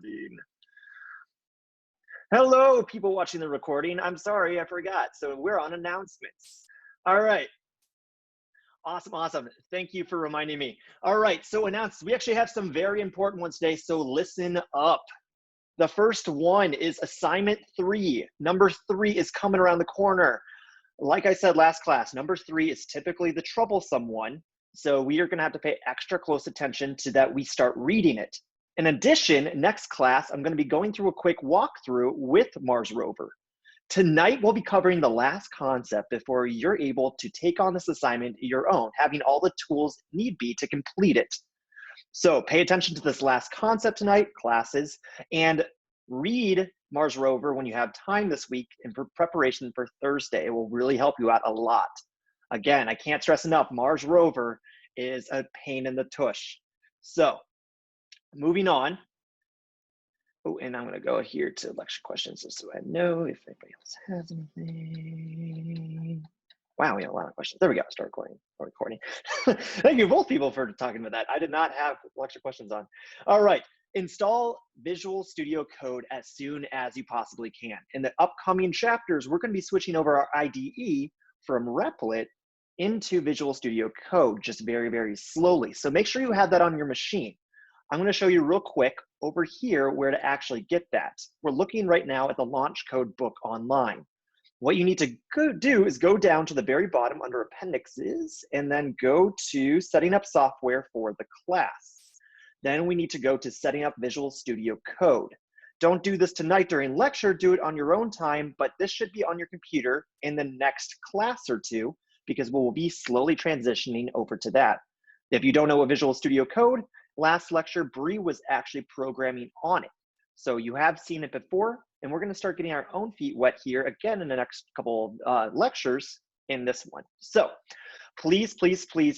recording. Hello, people watching the recording. I'm sorry, I forgot. So we're on announcements. All right. Awesome. Thank you for reminding me. All right, so we actually have some very important ones today, so listen up. The first one is assignment 3. Number 3 is coming around the corner. Like I said last class, number 3 is typically the troublesome one. So we are gonna have to pay extra close attention to that we start reading it. In addition, next class, I'm gonna be going through a quick walkthrough with Mars Rover. Tonight, we'll be covering the last concept before you're able to take on this assignment your own, having all the tools need be to complete it. So pay attention to this last concept tonight, classes, and read Mars Rover when you have time this week in preparation for Thursday. It will really help you out a lot. Again, I can't stress enough, Mars Rover is a pain in the tush. So moving on. Oh, and I'm gonna go here to lecture questions just so I know if anybody else has anything. Wow, we have a lot of questions. There we go, start recording. Thank you both people for talking about that. I did not have lecture questions on. All right, install Visual Studio Code as soon as you possibly can. In the upcoming chapters, we're gonna be switching over our IDE from Replit into Visual Studio Code, just very, very slowly. So make sure you have that on your machine. I'm going to show you real quick over here where to actually get that. We're looking right now at the launch code book online. What you need to do is go down to the very bottom under appendixes and then go to setting up software for the class. Then we need to go to setting up Visual Studio Code. Don't do this tonight during lecture, do it on your own time, but this should be on your computer in the next class or two because we'll be slowly transitioning over to that. If you don't know what Visual Studio Code, last lecture, Bree was actually programming on it. So you have seen it before, and we're gonna start getting our own feet wet here again in the next couple lectures in this one. So please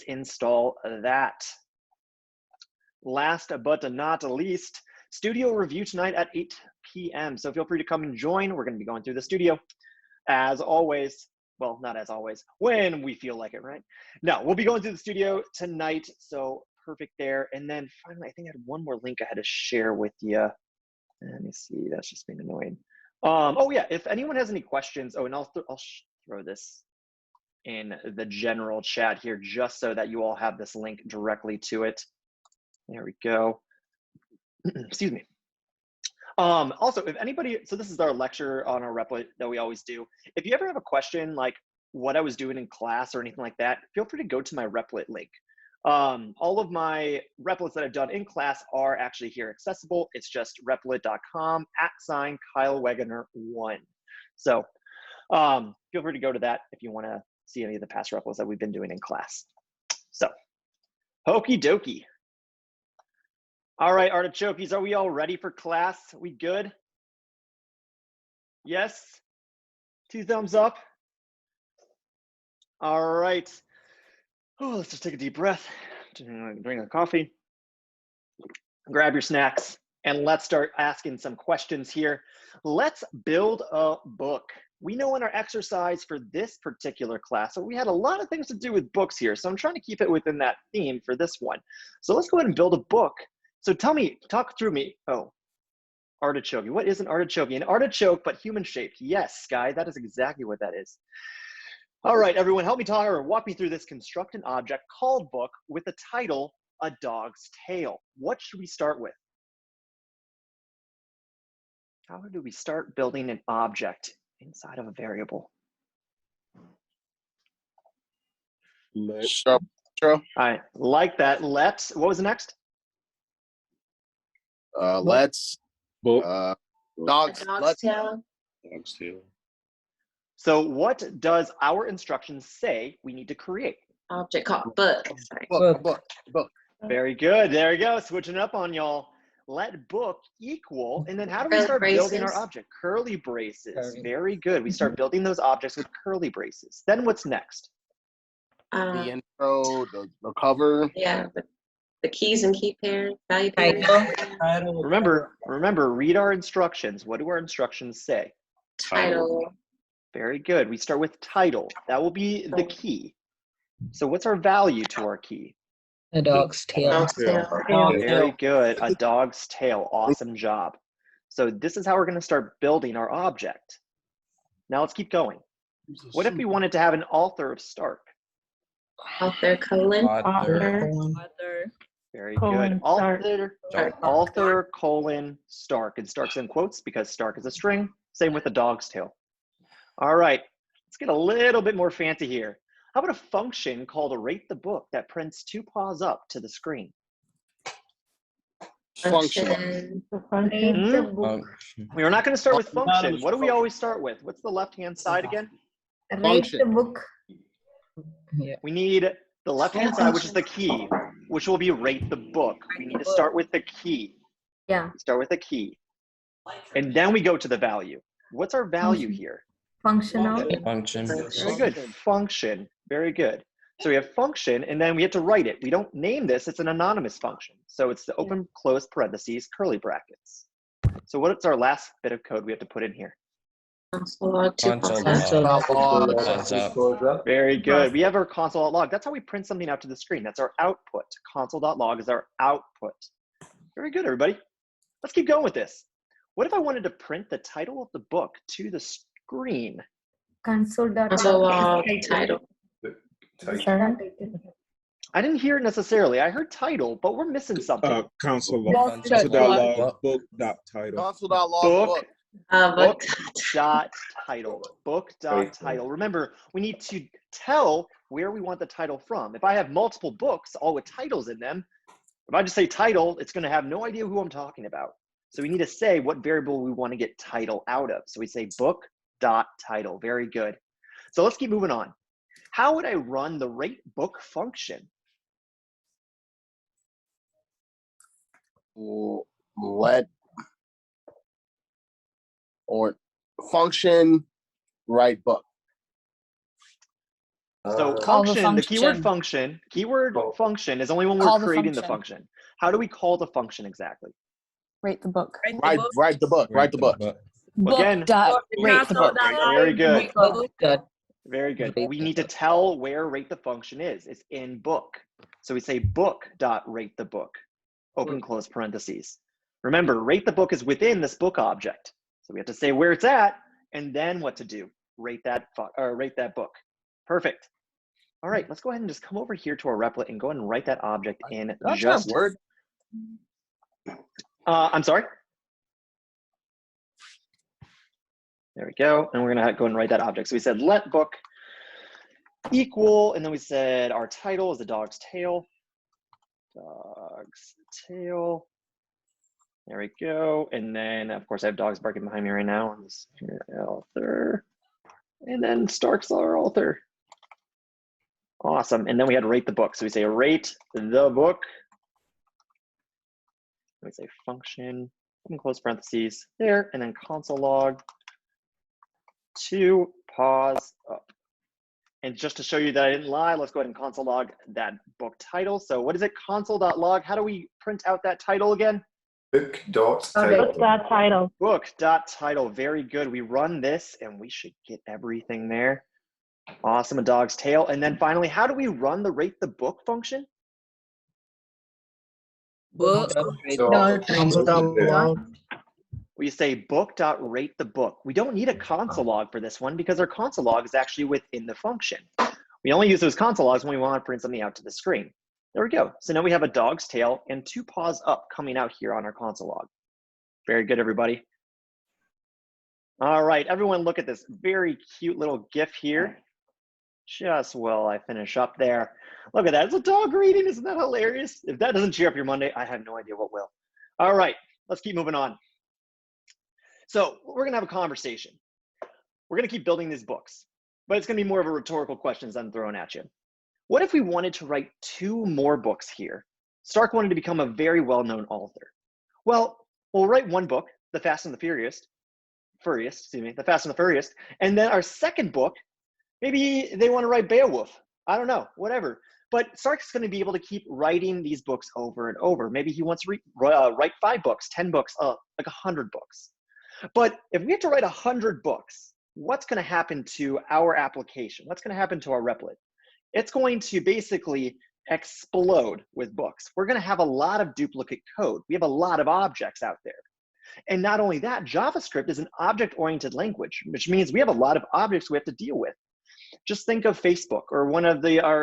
install that. Last but not least, studio review tonight at 8 p.m. So feel free to come and join. We're gonna be going through the studio. As always, well, not as always, when we feel like it, right? No, we'll be going through the studio tonight, so perfect there. And then finally, I think I had one more link I had to share with you. Let me see, that's just being annoying. Oh yeah, if anyone has any questions, and I'll throw this in the general chat here just so that you all have this link directly to it. There we go. Excuse me. Also, if anybody, so this is our lecture on our Replit that we always do. If you ever have a question like what I was doing in class or anything like that, feel free to go to my Replit link. All of my Replits that I've done in class are actually here accessible. It's just replit.com/Kyle Wegener 1. So feel free to go to that if you want to see any of the past Replits that we've been doing in class. So, hokey dokey. All right, artichokes, are we all ready for class? We good? Yes? 2 thumbs up. All right. Oh, let's just take a deep breath. Drink a coffee. Grab your snacks, and let's start asking some questions here. Let's build a book. We know in our exercise for this particular class, so we had a lot of things to do with books here, so I'm trying to keep it within that theme for this one. So let's go ahead and build a book. So tell me, talk through me. Oh, artichoke. What is an artichoke? An artichoke, but human shaped. Yes, Sky, that is exactly what that is. All right, everyone, help me talk or walk me through this construct an object called book with the title, A Dog's Tale. What should we start with? How do we start building an object inside of a variable? I like that. Let's, what was the next? Let's Dog's tail. So what does our instructions say we need to create? Object called book. Sorry. Book. Very good. There we go. Switching it up on y'all. Let book equal. And then how do we start building our object? Curly braces. Very good. We start building those objects with curly braces. Then what's next? The intro, the cover. Yeah, the keys and key pair, value pair. Remember, read our instructions. What do our instructions say? Title. Very good. We start with title. That will be the key. So what's our value to our key? A dog's tail. Dog's tail. Very good. A dog's tail. Awesome job. So this is how we're going to start building our object. Now let's keep going. What if we wanted to have an author of Stark? Author colon. Author. Very Colon, good. Author colon Stark. And Stark's in quotes because Stark is a string. Same with the dog's tail. All right. Let's get a little bit more fancy here. How about a function called rate the book that prints 2 paws up to the screen? Function. We are not going to start with function. What do we always start with? What's the left-hand side again? Rate the book. Yeah. We need the left-hand side, which is the key, which will be rate the book. We need to start with the key. Yeah. Start with the key. And then we go to the value. What's our value here? Functional. Function. Very good. Function. Very good. So we have function, and then we have to write it. We don't name this. It's an anonymous function. So it's the open, close parentheses, curly brackets. So what's our last bit of code we have to put in here? Very good. We have our console.log. That's how we print something out to the screen. That's our output. Console.log is our output. Very good, everybody. Let's keep going with this. What if I wanted to print the title of the book to the screen? Console.log title. I didn't hear it necessarily. I heard title, but we're missing something. Console.log, book.title. Console.log Book dot title. Book dot title. Remember, we need to tell where we want the title from. If I have multiple books, all with titles in them, if I just say title, it's going to have no idea who I'm talking about. So we need to say what variable we want to get title out of. So we say book dot title. Very good. So let's keep moving on. How would I run the rate book function? Let or function write book. So Call the function, the keyword function. function is only when Call we're the creating the function. function. How do we call the function exactly? Rate the book. Write the book. Write the book. Again, Dot rate the book. Very good. Good. Very good. Rate We the need to book. tell where rate the function is. It's in book. So we say book dot rate the book. Open close parentheses. Remember, rate the book is within this book object. So we have to say where it's at and then what to do. Rate that book. Perfect. All right, let's go ahead and just come over here to our replit and go ahead and write that object in just Word. I'm sorry. There we go. And we're going to go and write that object. So we said let book equal, and then we said our title is the dog's tail. Dog's tail. There we go. And then, of course, I have dogs barking behind me right now. And this author. And then Stark's our author. Awesome. And then we had to rate the book. So we say rate the book. We say function, open close parentheses there, and then console log 2 pause up. And just to show you that I didn't lie, let's go ahead and console log that book title. So what is it? Console.log. How do we print out that title again? Book.title. Book.title. Very good. We run this and we should get everything there. Awesome. A dog's tail. And then finally, how do we run the rate the book function? Book. We say book.rate the book. We don't need a console log for this one because our console log is actually within the function. We only use those console logs when we want to print something out to the screen. There we go. So now we have a dog's tail and 2 paws up coming out here on our console log. Very good, everybody. All right, everyone look at this very cute little GIF here. Just while I finish up there. Look at that, it's a dog reading, isn't that hilarious? If that doesn't cheer up your Monday, I have no idea what will. All right, let's keep moving on. So we're gonna have a conversation. We're gonna keep building these books, but it's gonna be more of a rhetorical questions I'm throwing at you. What if we wanted to write 2 more books here? Stark wanted to become a very well-known author. Well, we'll write 1 book, The Fast and the Furious, The Fast and the Furious, and then our second book, maybe they want to write Beowulf. I don't know, whatever. But Stark's going to be able to keep writing these books over and over. Maybe he wants to write 5 books, 10 books, like 100 books. But if we have to write 100 books, what's going to happen to our application? What's going to happen to our replit? It's going to basically explode with books. We're going to have a lot of duplicate code. We have a lot of objects out there. And not only that, JavaScript is an object-oriented language, which means we have a lot of objects we have to deal with. Just think of Facebook or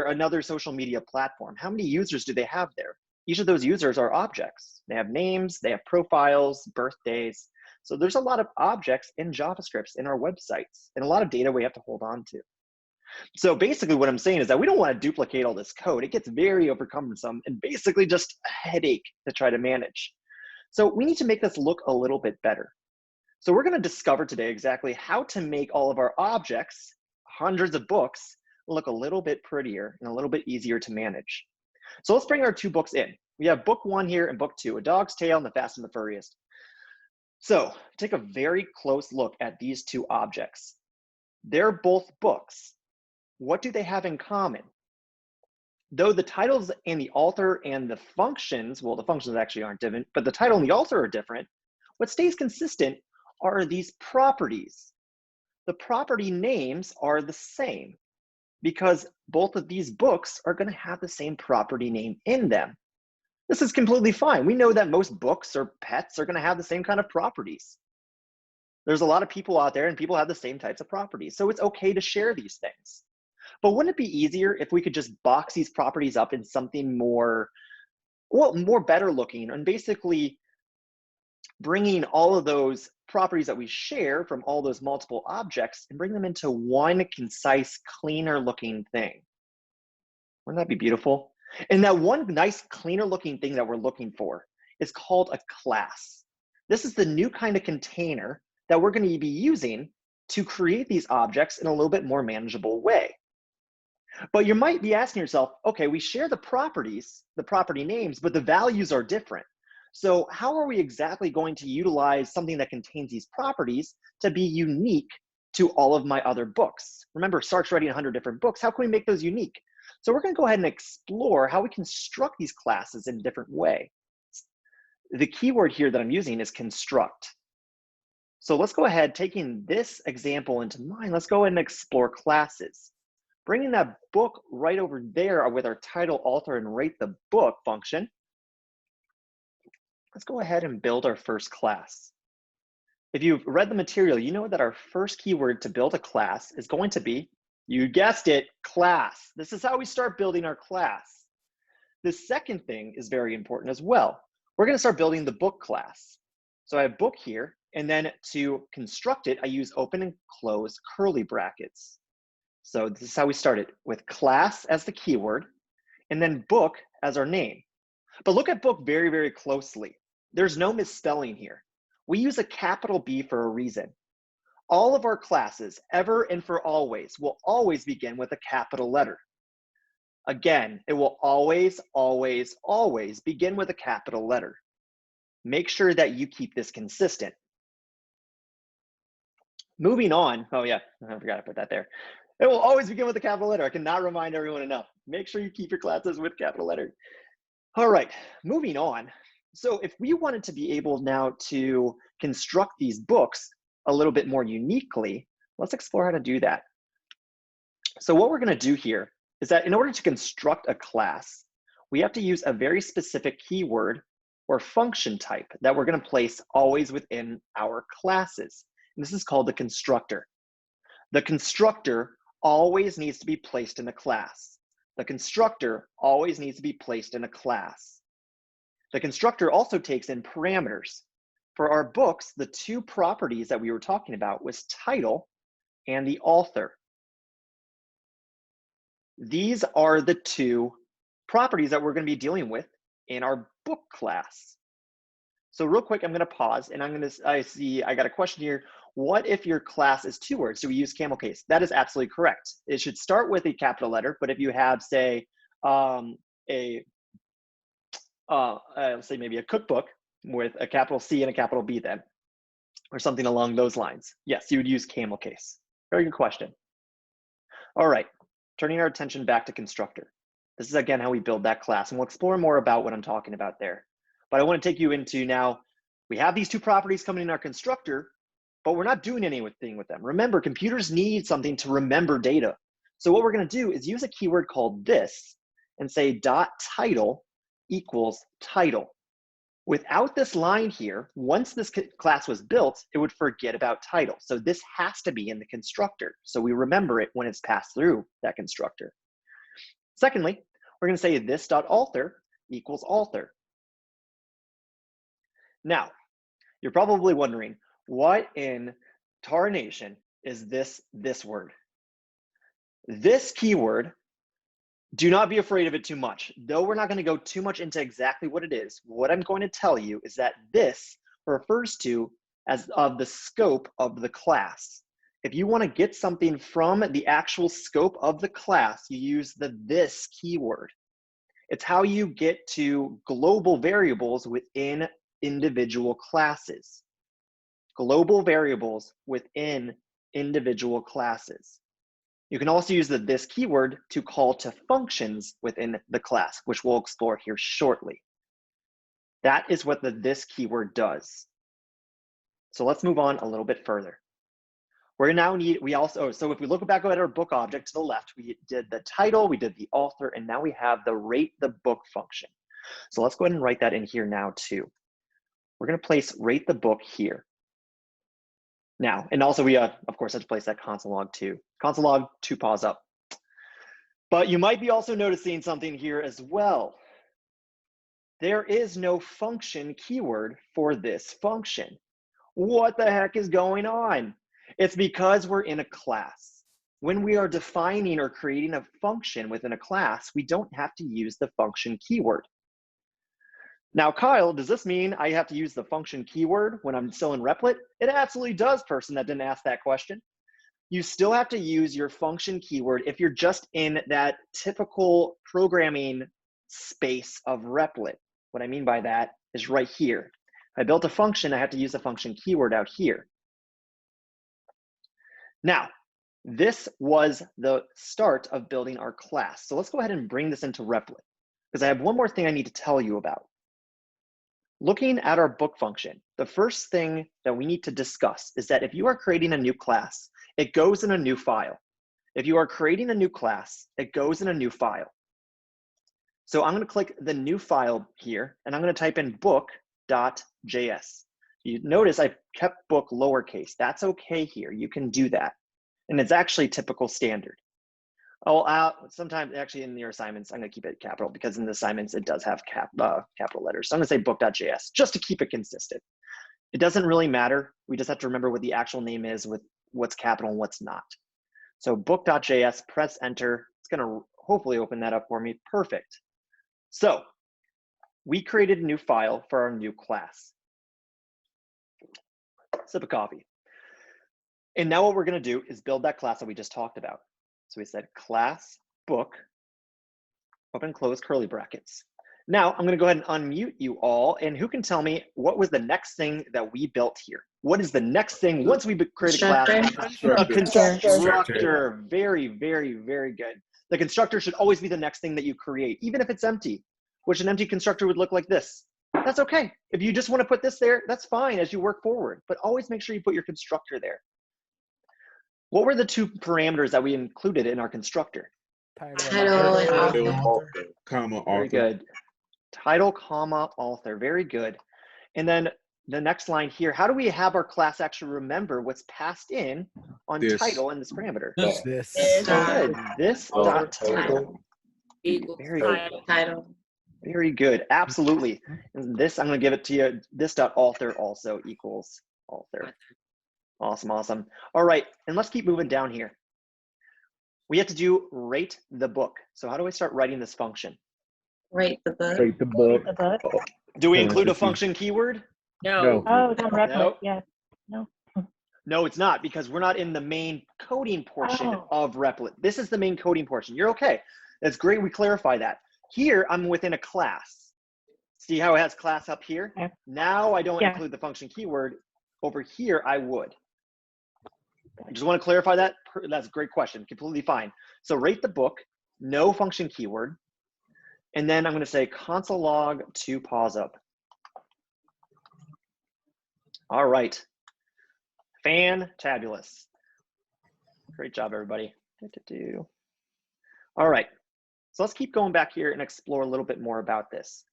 another social media platform. How many users do they have there? Each of those users are objects. They have names, they have profiles, birthdays. So there's a lot of objects in JavaScript in our websites and a lot of data we have to hold on to. So basically what I'm saying is that we don't want to duplicate all this code. It gets very overcumbersome and basically just a headache to try to manage. So we need to make this look a little bit better. So we're going to discover today exactly how to make all of our objects, hundreds of books, look a little bit prettier and a little bit easier to manage. So let's bring our 2 books in. We have book 1 here and book 2, A Dog's Tale and The Fast and the Furriest. So take a very close look at these 2 objects. They're both books. What do they have in common? Though the titles and the author and the functions, well, the functions actually aren't different, but the title and the author are different, what stays consistent are these properties. The property names are the same because both of these books are going to have the same property name in them. This is completely fine. We know that most books or pets are going to have the same kind of properties. There's a lot of people out there and people have the same types of properties. So it's okay to share these things. But wouldn't it be easier if we could just box these properties up in something more, well, more better looking and basically bringing all of those properties that we share from all those multiple objects and bring them into one concise, cleaner looking thing? Wouldn't that be beautiful? And that one nice, cleaner looking thing that we're looking for is called a class. This is the new kind of container that we're going to be using to create these objects in a little bit more manageable way. But you might be asking yourself, okay, we share the properties, the property names, but the values are different. So how are we exactly going to utilize something that contains these properties to be unique to all of my other books? Remember, Sark's writing 100 different books. How can we make those unique? So we're going to go ahead and explore how we construct these classes in a different way. The keyword here that I'm using is construct. So let's go ahead, taking this example into mind, let's go ahead and explore classes. Bringing that book right over there with our title, author, and rate the book function, let's go ahead and build our first class. If you've read the material, you know that our first keyword to build a class is going to be, you guessed it, class. This is how we start building our class. The second thing is very important as well. We're going to start building the book class. So I have book here, and then to construct it, I use open and close curly brackets. So this is how we started, with class as the keyword, and then book as our name. But look at book very, very closely. There's no misspelling here. We use a capital B for a reason. All of our classes, ever and for always, will always begin with a capital letter. Again, it will always, always, always begin with a capital letter. Make sure that you keep this consistent. Moving on, oh yeah, I forgot to put that there. It will always begin with a capital letter. I cannot remind everyone enough. Make sure you keep your classes with capital letter. All right, moving on. So if we wanted to be able now to construct these books a little bit more uniquely, let's explore how to do that. So what we're going to do here is that in order to construct a class, we have to use a very specific keyword or function type that we're going to place always within our classes. And this is called the constructor. The constructor always needs to be placed in a class. The constructor always needs to be placed in a class. The constructor also takes in parameters. For our books, the 2 properties that we were talking about was title and the author. These are the 2 properties that we're going to be dealing with in our book class. So real quick, I'm going to pause and I got a question here. What if your class is 2 words? Do we use camel case? That is absolutely correct. It should start with a capital letter, but if you have, say, let's say maybe a cookbook with a capital C and a capital B then, or something along those lines, yes, you would use camel case. Very good question. All right, turning our attention back to constructor. This is again how we build that class, and we'll explore more about what I'm talking about there. But I want to take you into now, we have these 2 properties coming in our constructor, but we're not doing anything with them. Remember, computers need something to remember data. So what we're going to do is use a keyword called this, and say dot title equals title. Without this line here, once this class was built, it would forget about title. So this has to be in the constructor. So we remember it when it's passed through that constructor. Secondly, we're going to say this dot author equals author. Now, you're probably wondering, what in tarnation is this word? This keyword, do not be afraid of it too much. Though we're not going to go too much into exactly what it is, what I'm going to tell you is that this refers to as of the scope of the class. If you want to get something from the actual scope of the class, you use the this keyword. It's how you get to global variables within individual classes. Global variables within individual classes. You can also use the this keyword to call to functions within the class, which we'll explore here shortly. That is what the this keyword does. So let's move on a little bit further. So if we look back at our book object to the left, we did the title, we did the author, and now we have the rate the book function. So let's go ahead and write that in here now too. We're going to place rate the book here. Now, and also we, of course, have to place that console log 2. Console log 2 pause up. But you might be also noticing something here as well. There is no function keyword for this function. What the heck is going on? It's because we're in a class. When we are defining or creating a function within a class, we don't have to use the function keyword. Now, Kyle, does this mean I have to use the function keyword when I'm still in Replit? It absolutely does, person that didn't ask that question. You still have to use your function keyword if you're just in that typical programming space of Replit. What I mean by that is right here. If I built a function, I have to use the function keyword out here. Now, this was the start of building our class. So let's go ahead and bring this into Replit, because I have one more thing I need to tell you about. Looking at our book function, the first thing that we need to discuss is that if you are creating a new class, it goes in a new file. If you are creating a new class, it goes in a new file. So I'm going to click the new file here, and I'm going to type in book.js. You notice I kept book lowercase. That's okay here. You can do that. And it's actually typical standard. Sometimes actually in your assignments, I'm going to keep it capital because in the assignments, it does have capital letters. So I'm going to say book.js just to keep it consistent. It doesn't really matter. We just have to remember what the actual name is with what's capital and what's not. So book.js, press enter. It's going to hopefully open that up for me. Perfect. So we created a new file for our new class. Sip of coffee. And now what we're going to do is build that class that we just talked about. So we said class book, open, close curly brackets. Now I'm going to go ahead and unmute you all. And who can tell me what was the next thing that we built here? What is the next thing once we create a class? A constructor. Very, very, very good. The constructor should always be the next thing that you create, even if it's empty, which an empty constructor would look like this. That's okay. If you just want to put this there, that's fine as you work forward, but always make sure you put your constructor there. What were the two parameters that we included in our constructor? Title and author. Comma, author. Very good. Title, comma, author. Very good. And then the next line here, how do we have our class actually remember what's passed in on This. Title and this parameter? This. Good. This dot title. Equals Very good. title. Very good. Absolutely. And this, I'm going to give it to you. This dot author also equals author. Awesome, awesome. All right, and let's keep moving down here. We have to do rate the book. So how do I start writing this function? Rate the book. Rate the book. Do we include a function keyword? No. Oh, it's on Replit, Nope. yeah. No. No, it's not, because we're not in the main coding portion Oh. of Replit. This is the main coding portion. You're okay. That's great. We clarify that. Here, I'm within a class. See how it has class up here? Okay. Now I don't Yeah. include the function keyword. Over here, I would. I just want to clarify that. That's a great question. Completely fine. So rate the book, no function keyword. And then I'm going to say console log to pause up. All right. Fantabulous. Great job, everybody. All right. So let's keep going back here and explore a little bit more about this.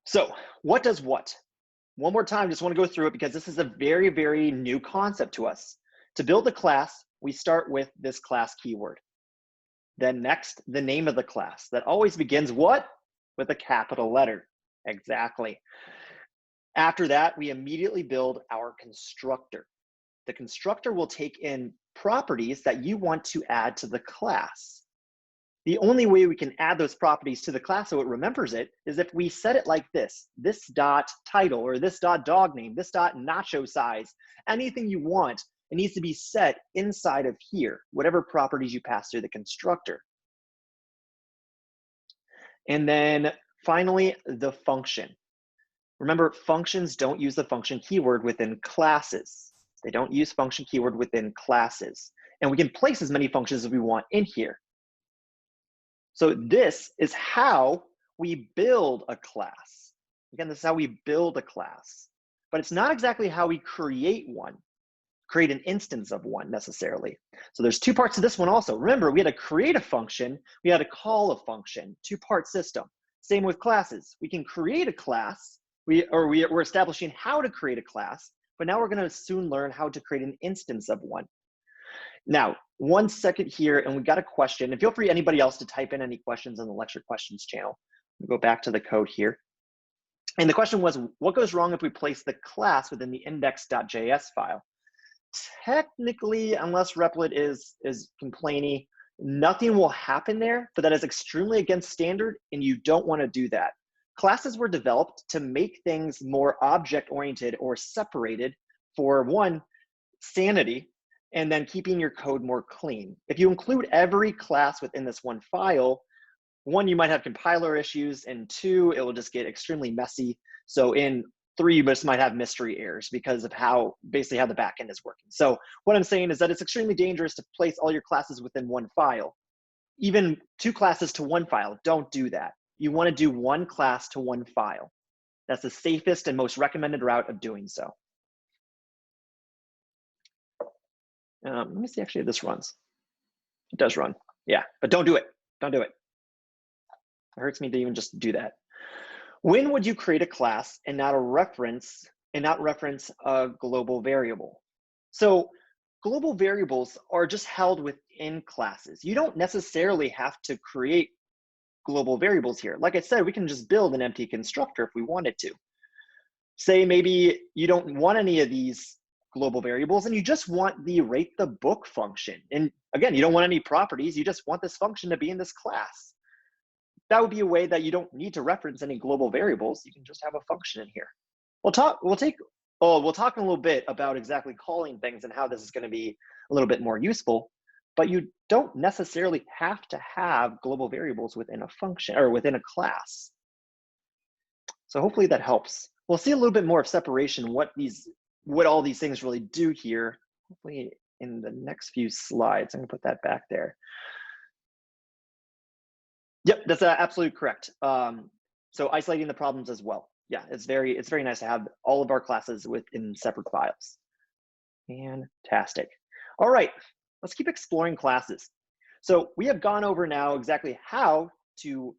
So what does what? One more time, just want to go through it because this is a very, very new concept to us. To build a class, we start with this class keyword. Then next, the name of the class. That always begins what? With a capital letter. Exactly. After that, we immediately build our constructor. The constructor will take in properties that you want to add to the class. The only way we can add those properties to the class so it remembers it is if we set it like this dot title, or this dot dog name, this dot nacho size, anything you want, it needs to be set inside of here, whatever properties you pass through the constructor. And then finally, the function. Remember, functions don't use the function keyword within classes. They don't use function keyword within classes. And we can place as many functions as we want in here. So this is how we build a class. Again, this is how we build a class. But it's not exactly how we create one, create an instance of one necessarily. So there's two parts to this one also. Remember, we had to create a function, we had to call a function, two-part system. Same with classes. We can create a class, we're establishing how to create a class, but now we're going to soon learn how to create an instance of one. Now, 1 second here, and we got a question, and feel free anybody else to type in any questions on the lecture questions channel. We'll go back to the code here. And the question was, what goes wrong if we place the class within the index.js file? Technically, unless Replit is complaining, nothing will happen there, but that is extremely against standard, and you don't want to do that. Classes were developed to make things more object-oriented or separated for, one, sanity, and then keeping your code more clean. If you include every class within this one file, one, you might have compiler issues, and two, it will just get extremely messy. So in three, you just might have mystery errors because of basically how the backend is working. So what I'm saying is that it's extremely dangerous to place all your classes within one file. Even two classes to one file, don't do that. You want to do one class to one file. That's the safest and most recommended route of doing so. Let me see actually if this runs. It does run, yeah, but don't do it, don't do it. It hurts me to even just do that. When would you create a class and not reference a global variable? So global variables are just held within classes. You don't necessarily have to create global variables here. Like I said, we can just build an empty constructor if we wanted to. Say maybe you don't want any of these global variables and you just want the rate the book function. And again, you don't want any properties, you just want this function to be in this class. That would be a way that you don't need to reference any global variables. You can just have a function in here. We'll talk in a little bit about exactly calling things and how this is going to be a little bit more useful, but you don't necessarily have to have global variables within a function or within a class. So hopefully that helps. We'll see a little bit more of separation, what all these things really do here, hopefully in the next few slides. I'm gonna put that back there. Yep, that's absolutely correct. So isolating the problems as well. Yeah, it's very nice to have all of our classes within separate files. Fantastic. All right, let's keep exploring classes. So we have gone over now exactly how to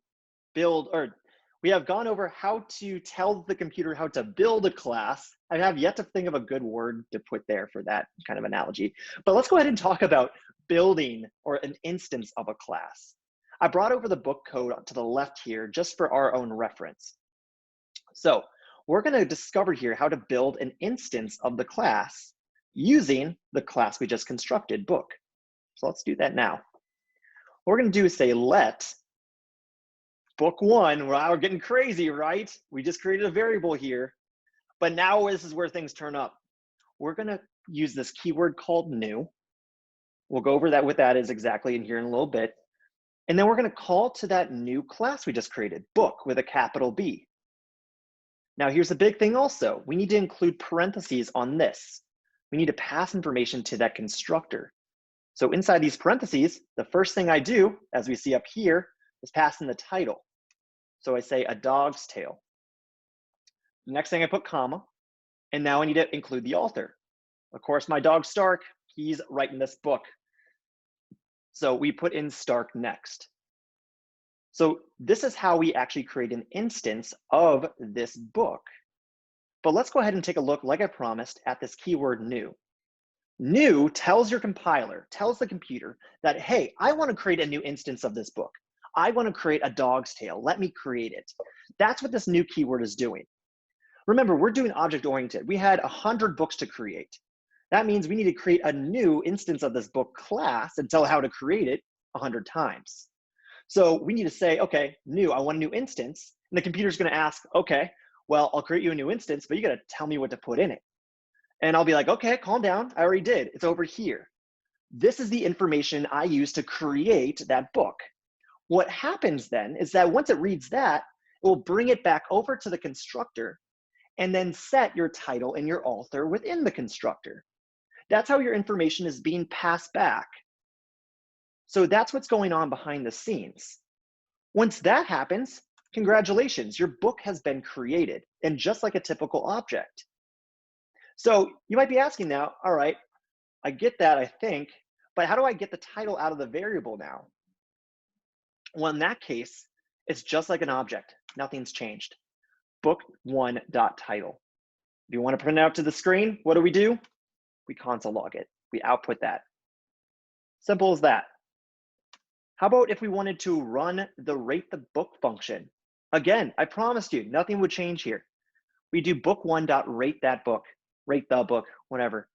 build, or we have gone over how to tell the computer how to build a class. I have yet to think of a good word to put there for that kind of analogy, but let's go ahead and talk about building or an instance of a class. I brought over the book code to the left here just for our own reference. So we're going to discover here how to build an instance of the class using the class we just constructed, book. So let's do that now. What we're going to do is say let book one. Wow, we're getting crazy, right? We just created a variable here, but now this is where things turn up. We're going to use this keyword called new. We'll go over what that is exactly in here in a little bit. And then we're going to call to that new class we just created, book with a capital B. Now here's the big thing also. We need to include parentheses on this. We need to pass information to that constructor. So inside these parentheses, the first thing I do, as we see up here, is pass in the title. So I say a dog's tale. The next thing I put comma, and now I need to include the author. Of course, my dog Stark, he's writing this book. So we put in Stark next. So this is how we actually create an instance of this book. But let's go ahead and take a look, like I promised, at this keyword new. New tells your compiler, tells the computer that, hey, I want to create a new instance of this book. I want to create a dog's tale. Let me create it. That's what this new keyword is doing. Remember, we're doing object-oriented. We had 100 books to create. That means we need to create a new instance of this book class and tell how to create it 100 times. So we need to say, okay, new, I want a new instance. And the computer's going to ask, okay, well, I'll create you a new instance, but you got to tell me what to put in it. And I'll be like, okay, calm down. I already did. It's over here. This is the information I use to create that book. What happens then is that once it reads that, it will bring it back over to the constructor and then set your title and your author within the constructor. That's how your information is being passed back. So that's what's going on behind the scenes. Once that happens, congratulations, your book has been created, and just like a typical object. So you might be asking now, all right, I get that, I think, but how do I get the title out of the variable now? Well, in that case, it's just like an object. Nothing's changed. Book1.title. If you want to print it out to the screen, what do? We console log it. We output that. Simple as that. How about if we wanted to run the rate the book function? Again, I promised you, nothing would change here. We do book1.rate that book, rate the book, whatever.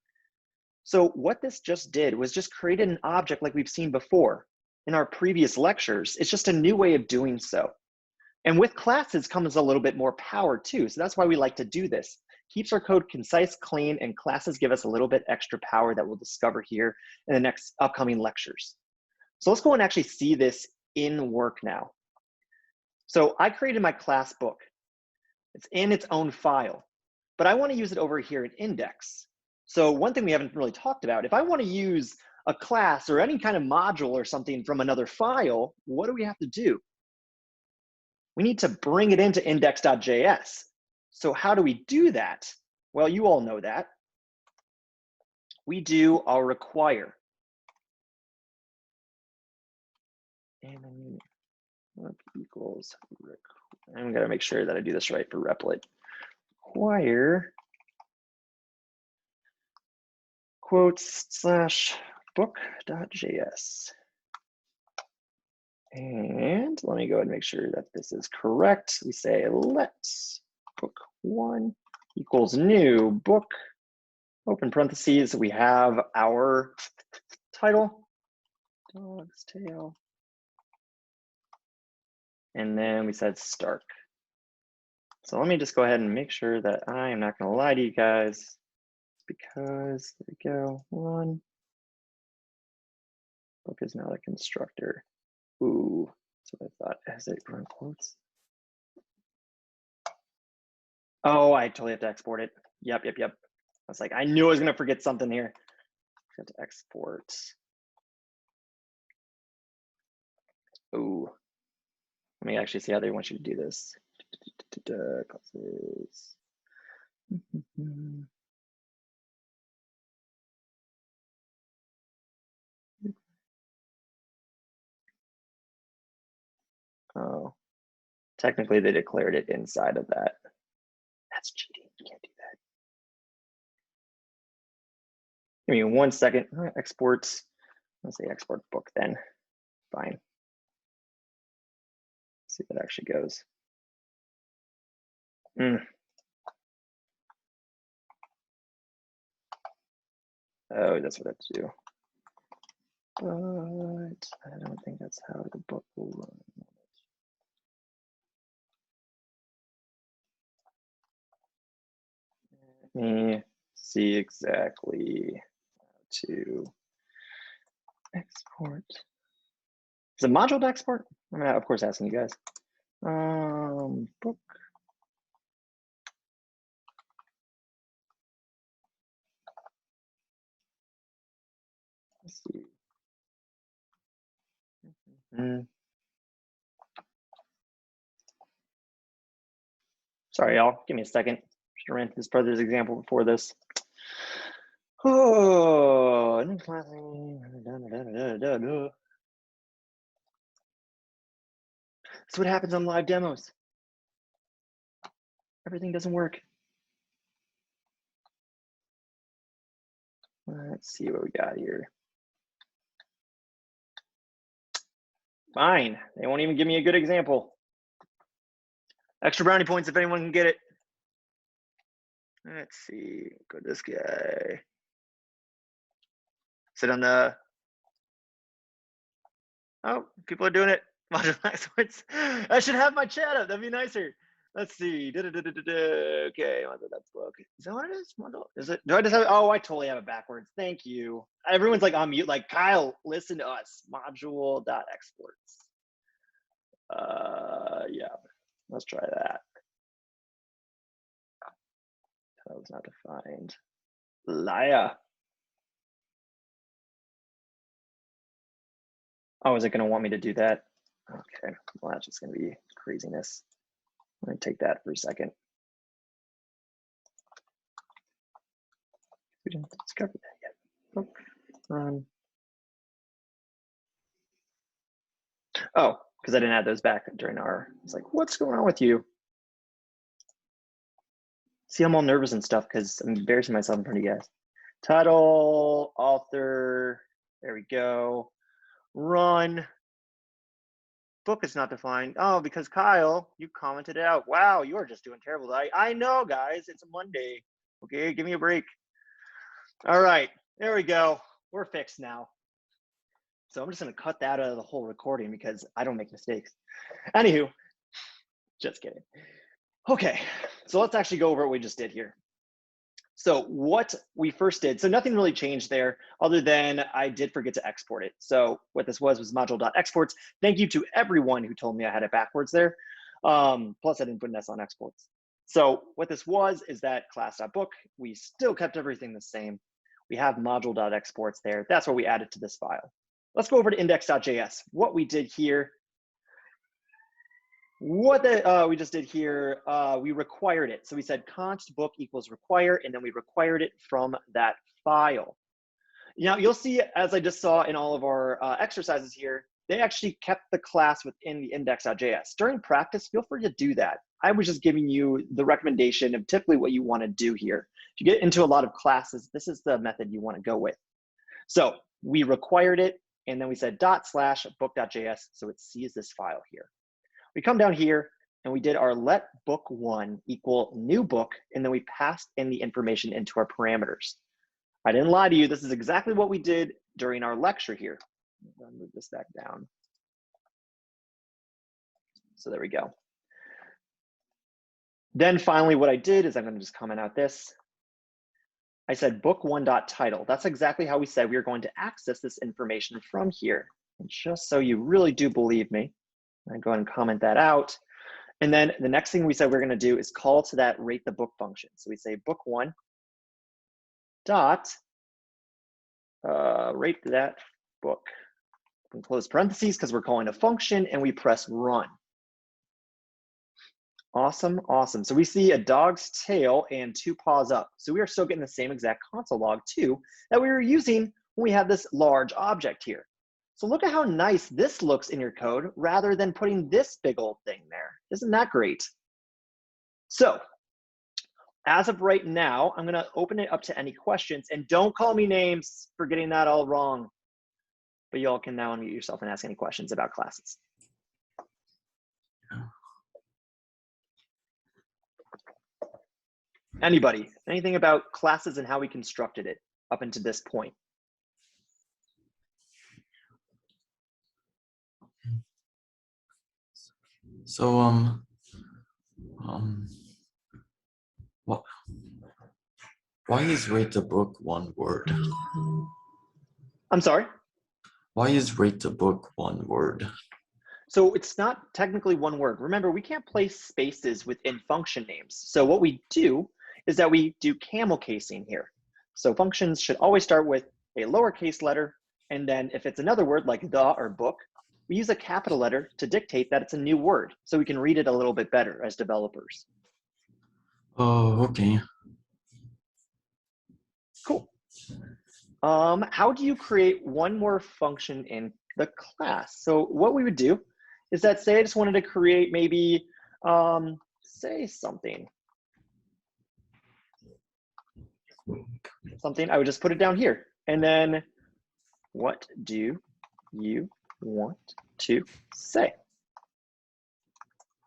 So what this just did was just created an object like we've seen before in our previous lectures. It's just a new way of doing so. And with classes comes a little bit more power too. So that's why we like to do this. Keeps our code concise, clean, and classes give us a little bit extra power that we'll discover here in the next upcoming lectures. So let's go and actually see this in work now. So I created my class book. It's in its own file, but I want to use it over here in index. So one thing we haven't really talked about, if I want to use a class or any kind of module or something from another file, what do we have to do? We need to bring it into index.js. So how do we do that? Well, you all know that. We do our require. And then equals, I'm gonna make sure that I do this right for Replit. Require quotes slash book.js. And let me go ahead and make sure that this is correct. We say let's book1 equals new book, open parentheses, we have our title, dog's tale. And then we said Stark. So let me just go ahead and make sure that I am not gonna lie to you guys, because there we go, one. Book is not a constructor. Ooh, that's what I thought. Has it run quotes? Oh, I totally have to export it. Yep. I was like, I knew I was gonna forget something here. I have to export. Ooh. Let me actually see how they want you to do this. Classes. Oh, technically they declared it inside of that. That's cheating. You can't do that. Give me 1 second. Export. Let's say export book then. Fine. Let's see if it actually goes. Oh, that's what I have to do. But I don't think that's how the book will run. Let me see exactly how to export. Is it module to export? I'm of course asking you guys. Book. Let's see. Sorry, y'all. Give me a second. Should have ran through this brother's example before this. Oh, That's what happens on live demos. Everything doesn't work. Let's see what we got here. Fine, they won't even give me a good example. Extra brownie points if anyone can get it. Let's see, go to this guy. Sit on the, oh, people are doing it. Module exports. I should have my chat up, that'd be nicer. Let's see, okay, that's book. Is that what it is? Is it, do I just have, oh, I totally have it backwards. Thank you. Everyone's like on mute, like, Kyle, listen to us. Module.exports. Yeah, let's try that. That was not defined. Liar. Oh, is it going to want me to do that? Okay, well, that's just going to be craziness. I'm going to take that for a second. We didn't discover that yet. Book, run. Oh, because I didn't add those back during our, it's like, what's going on with you? See, I'm all nervous and stuff because I'm embarrassing myself in front of you guys. Title, author, there we go. Run. Book is not defined. Oh, because Kyle, you commented it out. Wow, you are just doing terrible. I know, guys, it's a Monday. Okay, give me a break. All right, there we go. We're fixed now. So I'm just gonna cut that out of the whole recording because I don't make mistakes. Anywho, just kidding. Okay, so let's actually go over what we just did here. So what we first did, so nothing really changed there other than I did forget to export it. So what this was module.exports. Thank you to everyone who told me I had it backwards there. Plus I didn't put an S on exports. So what this was is that class.book, we still kept everything the same. We have module.exports there. That's what we added to this file. Let's go over to index.js. What we did here, we just did here, we required it. So we said const book equals require, and then we required it from that file. Now you'll see, as I just saw in all of our exercises here, they actually kept the class within the index.js. During practice, feel free to do that. I was just giving you the recommendation of typically what you want to do here. If you get into a lot of classes, this is the method you want to go with. So we required it, and then we said /book.js, so it sees this file here. We come down here and we did our let book1 equal new book, and then we passed in the information into our parameters. I didn't lie to you. This is exactly what we did during our lecture here. I'll move this back down. So there we go. Then finally, what I did is I'm going to just comment out this. I said book1.title. That's exactly how we said we were going to access this information from here. And just so you really do believe me, I go ahead and comment that out. And then the next thing we said we're going to do is call to that rate the book function. So we say book1 dot rate that book. We can close parentheses because we're calling a function, and we press run. Awesome, awesome. So we see a dog's tail and 2 paws up. So we are still getting the same exact console log too that we were using when we have this large object here. So look at how nice this looks in your code rather than putting this big old thing there. Isn't that great? So as of right now, I'm gonna open it up to any questions, and don't call me names for getting that all wrong. But y'all can now unmute yourself and ask any questions about classes. Anybody, anything about classes and how we constructed it up until this point? So, what? Why is rate the book one word? I'm sorry? Why is rate the book one word? So it's not technically one word. Remember, we can't place spaces within function names. So what we do is that we do camel casing here. So functions should always start with a lowercase letter, and then if it's another word like the or book, we use a capital letter to dictate that it's a new word, so we can read it a little bit better as developers. Oh, okay. Cool. How do you create one more function in the class? So what we would do is that say I just wanted to create maybe say something. I would just put it down here. And then what do you want to say?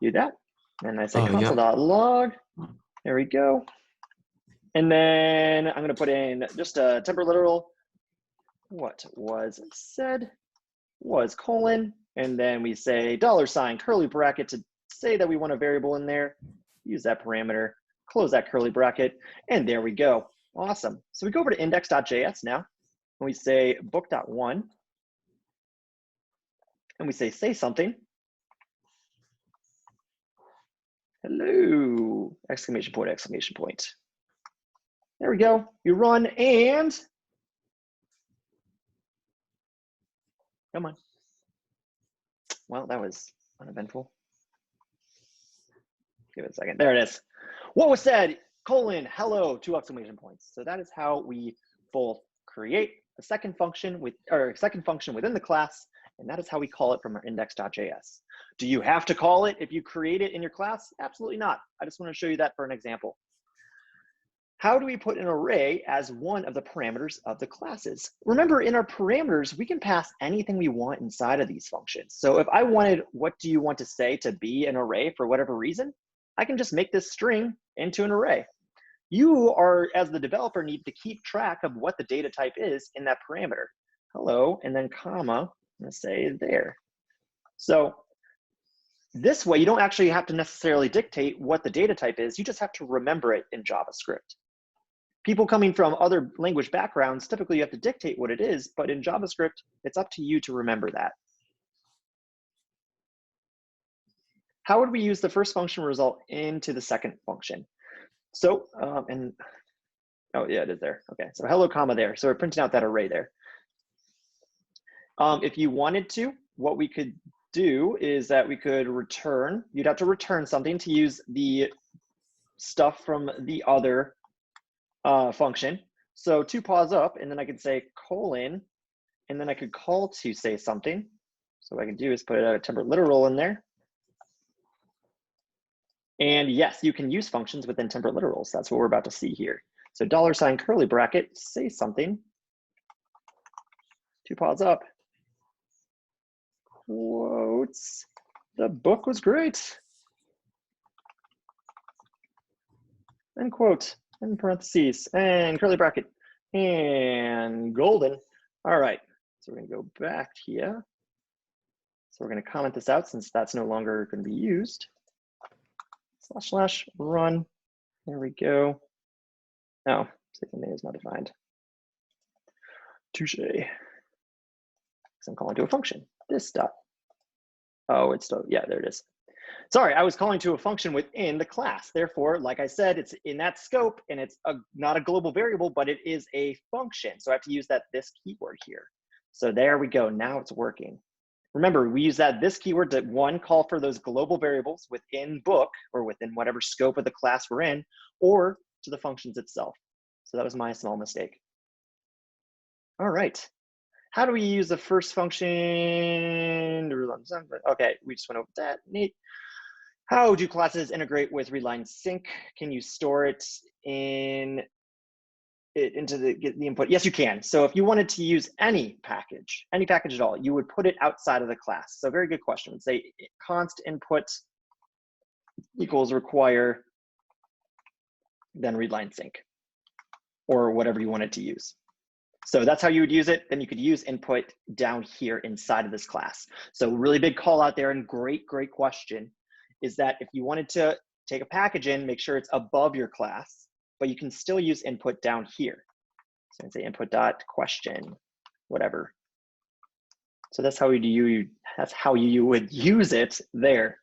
Do that. And I say console.log. There we go. And then I'm going to put in just a temporary literal. What was said was colon. And then we say $, curly bracket to say that we want a variable in there. Use that parameter, close that curly bracket, and there we go. Awesome. So we go over to index.js now, and we say book.1, and we say something. Hello, exclamation point, exclamation point. There we go. You run and come on. Well, that was uneventful. Give it a second. There it is. What was said? Colon, hello, 2 exclamation points. So that is how we both create a second function within the class, and that is how we call it from our index.js. Do you have to call it if you create it in your class? Absolutely not. I just want to show you that for an example. How do we put an array as one of the parameters of the classes? Remember, in our parameters, we can pass anything we want inside of these functions. So if I wanted what do you want to say to be an array for whatever reason, I can just make this string into an array. You are, as the developer, need to keep track of what the data type is in that parameter. Hello, and then comma, I'm gonna say there. So this way, you don't actually have to necessarily dictate what the data type is, you just have to remember it in JavaScript. People coming from other language backgrounds, typically you have to dictate what it is, but in JavaScript, it's up to you to remember that. How would we use the first function result into the second function? So, oh yeah, it is there. Okay, so hello, comma there. So we're printing out that array there. If you wanted to, what we could do is that we could return, you'd have to return something to use the stuff from the other function. So 2 pause up, and then I could say colon, and then I could call to say something. So what I can do is put a temporary literal in there. And yes, you can use functions within temporary literals. That's what we're about to see here. So $, curly bracket, say something. 2 pause up. Quotes. The book was great. End quote, in parentheses, and curly bracket, and golden. All right, so we're gonna go back here. So we're gonna comment this out since that's no longer gonna be used. / run, there we go. Oh, the name is not defined. Touche. So I'm calling to a function, this dot. Oh, it's still, yeah, there it is. Sorry, I was calling to a function within the class. Therefore, like I said, it's in that scope and it's not a global variable, but it is a function. So I have to use this keyword here. So there we go, now it's working. Remember, we use this keyword to one, call for those global variables within book or within whatever scope of the class we're in, or to the functions itself. So that was my small mistake. All right. How do we use the first function? Okay, we just went over that, neat. How do classes integrate with readline sync? Can you store it into the input? Yes, you can. So if you wanted to use any package at all, you would put it outside of the class. So very good question. Say const input equals require, then readline sync, or whatever you wanted to use. So that's how you would use it. Then you could use input down here inside of this class. So really big call out there, and great question is that if you wanted to take a package in, make sure it's above your class, but you can still use input down here. So I say input dot question, whatever. So that's how you would use it there.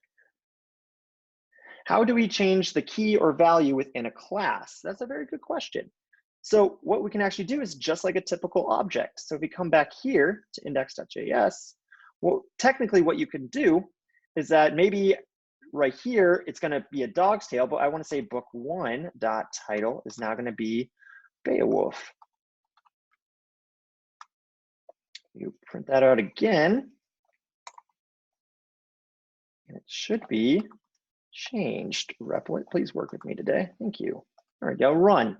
How do we change the key or value within a class? That's a very good question. So what we can actually do is just like a typical object. So if we come back here to index.js, well, technically what you can do is that maybe right here, it's gonna be a dog's tail, but I wanna say book1.title is now gonna be Beowulf. You print that out again. It should be changed. Replit, please work with me today. Thank you. There we go, run.